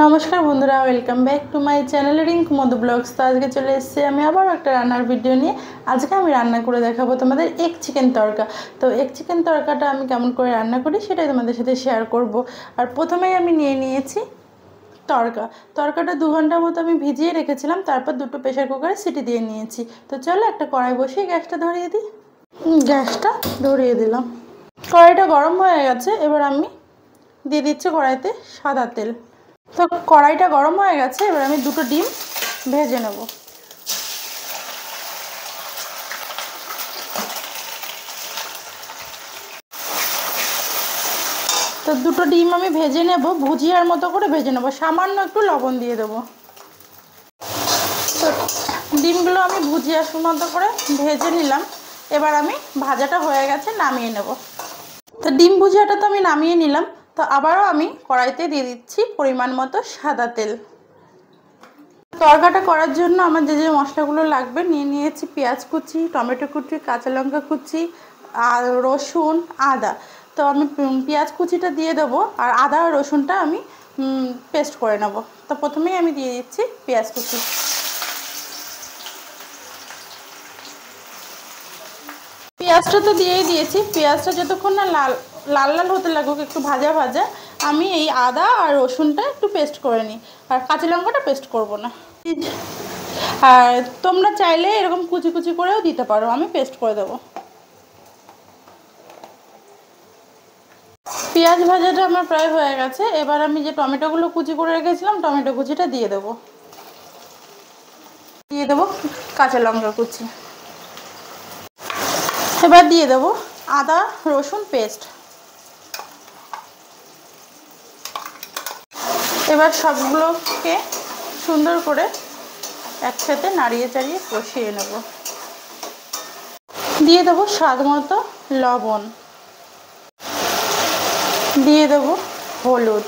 নমস্কার বন্ধুরা, welcome back to my channel Rinku Madhu blogs. তো আজকে চলে এসেছি আমি আবার একটা রান্নার ভিডিও নিয়ে। আজকে আমি রান্না করে দেখাবো তোমাদের এগ চিকেন তড়কা। তো এগ চিকেন তড়কাটা আমি কেমন করে রান্না করি সেটাই তোমাদের সাথে শেয়ার করব। আর প্রথমেই আমি নিয়েছি তড়কাটা 2 ঘন্টার মতো আমি ভিজিয়ে রেখেছিলাম, তারপর দুটো প্রেসার কুকারে সিটি দিয়ে নিয়েছি। তো চলো একটা কড়াই বসিয়ে গ্যাসটা ধরিয়ে দিই। গ্যাসটা ধরিয়ে দিলাম, কড়াইটা গরম হয়ে গেছে। এবার আমি দিয়ে দিচ্ছি কড়াইতে সাদা তেল। তো কড়াইটা গরম হয়ে গেছে, এবার আমি দুটো ডিম ভেজে নেব। তো দুটো ডিম আমি ভেজে নেব, ভুজিয়ার মতো করে ভেজে নেব, সামান্য একটু লবণ দিয়ে দেবো। তো ডিমগুলো আমি ভুজিয়ার মতো করে ভেজে নিলাম। এবার আমি ভাজাটা হয়ে গেছে, নামিয়ে নেব। তো ডিম ভুজিয়াটা তো আমি নামিয়ে নিলাম। তো আবারও আমি কড়াইতে দিয়ে দিচ্ছি পরিমাণ মতো সাদা তেল। তড়কাটা করার জন্য আমার যে মশলাগুলো লাগবে নিয়েছি পেঁয়াজ কুচি, টমেটো কুচি, কাঁচা লঙ্কা কুচি, আর রসুন, আদা। তো আমি পেঁয়াজ কুচিটা দিয়ে দেবো, আর আদা আর রসুনটা আমি পেস্ট করে নেব। তো প্রথমেই আমি দিয়ে দিচ্ছি পেঁয়াজ কুচি। পেঁয়াজটা তো দিয়েই দিয়েছি। পেঁয়াজটা যতক্ষণ না লাল লাল হতে লাগুক, একটু ভাজা ভাজা, আমি এই আদা আর রসুনটা একটু পেস্ট করে নিই, আর কাঁচা লঙ্কাটা পেস্ট করব না। আর তোমরা চাইলে এরকম কুচি কুচি করেও দিতে পারো, আমি পেস্ট করে দেবো। পেঁয়াজ ভাজাটা আমার প্রায় হয়ে গেছে। এবার আমি যে টমেটোগুলো কুচি করে রেখেছিলাম, টমেটো কুচিটা দিয়ে দেবো। কাঁচা লঙ্কা কুচি। এবার দিয়ে দেবো আদা রসুন পেস্ট। এবার সবগুলোকে সুন্দর করে একসাথে নাড়িয়ে চাড়িয়ে কষিয়ে নেব। দিয়ে দেবো স্বাদ মতো লবণ, দিয়ে দেবো হলুদ,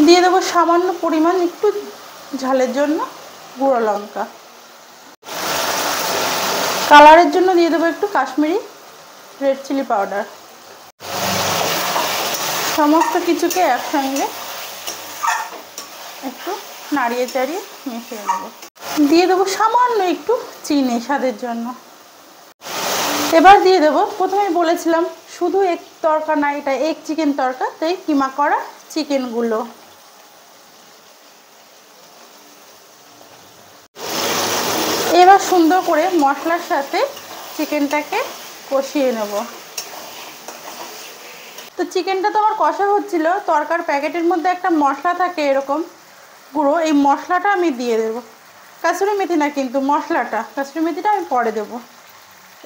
দিয়ে দেবো সামান্য পরিমাণ একটু ঝালের জন্য গুঁড়ো লঙ্কা, কালারের জন্য দিয়ে দেবো একটু কাশ্মীরি রেড চিলি পাউডার। সমস্ত কিছুকে একসঙ্গে একটু নাড়িয়ে চাড়িয়ে মিশিয়ে নেব। দিয়ে দেবো সামান্য একটু চিনি স্বাদের জন্য। এবার দিয়ে দেবো, প্রথমে বলেছিলাম শুধু এগ তড়কা না, এটা এগ চিকেন তড়কা, তাই কিমা করা চিকেনগুলো। এবার সুন্দর করে মশলার সাথে চিকেনটাকে কষিয়ে নেব। তো চিকেনটা তো আমার কষা হচ্ছিল, তড়কার প্যাকেটের মধ্যে একটা মশলা থাকে এরকম গুঁড়ো, এই মশলাটা আমি দিয়ে দেবো। কাসুরি মেথি না, কিন্তু মশলাটা, কাসুরি মেথিটা আমি পরে দেবো।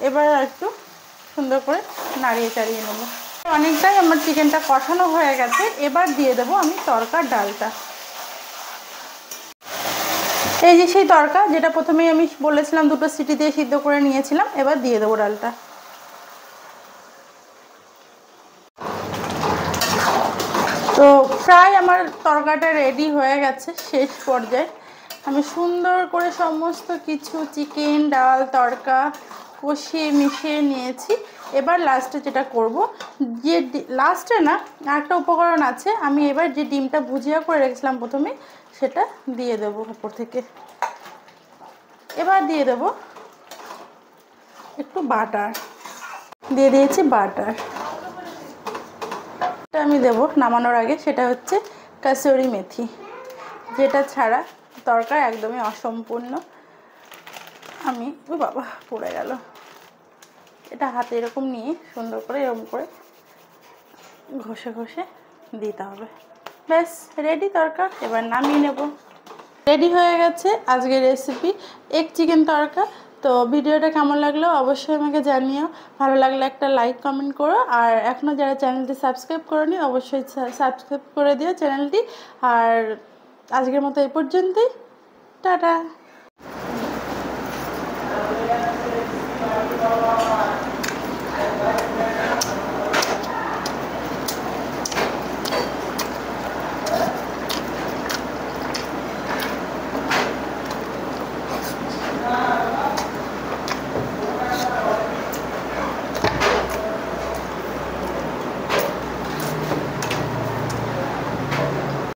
এবার একটু সুন্দর করে নাড়িয়ে চাড়িয়ে নেবো। অনেকটাই আমার চিকেনটা কষানো হয়ে গেছে। এবার দিয়ে দেবো আমি তড়কার ডালটা। এই যে সেই তড়কা, যেটা প্রথমেই আমি বলেছিলাম দুটো সিটি দিয়ে সিদ্ধ করে নিয়েছিলাম। এবার দিয়ে দেবো ডালটা। তো প্রায় আমার তড়কাটা রেডি হয়ে গেছে, শেষ পর্যায়ে আমি সুন্দর করে সমস্ত কিছু চিকেন ডাল তড়কা কষিয়ে মিশিয়ে নিয়েছি। এবার লাস্টে যেটা করব, যে লাস্টে না আরেকটা উপকরণ আছে, আমি এবার যে ডিমটা ভুজিয়া করে রেখেছিলাম প্রথমে, সেটা দিয়ে দেবো উপর থেকে। এবার দিয়ে দেবো একটু বাটার, দিয়ে দিয়েছি বাটার। আমি দেবো নামানোর আগে, সেটা হচ্ছে কাসুরি মেথি, যেটা ছাড়া তড়কা একদমই অসম্পূর্ণ। আমি ও বাবা পড়ে গেল। এটা হাতে এরকম নিয়ে সুন্দর করে এরকম করে ঘষে ঘষে দিতে হবে। ব্যাস রেডি তড়কা। এবার নামিয়ে নেব। রেডি হয়ে গেছে আজকের রেসিপি এগ চিকেন তড়কা। তো ভিডিওটা কেমন লাগলো অবশ্যই আমাকে জানিও। ভালো লাগলে একটা লাইক কমেন্ট করো, আর এখনও যারা চ্যানেলটি সাবস্ক্রাইব করোনি অবশ্যই সাবস্ক্রাইব করে দিও চ্যানেলটি। আর আজকের মতো এই পর্যন্তই, টাটা।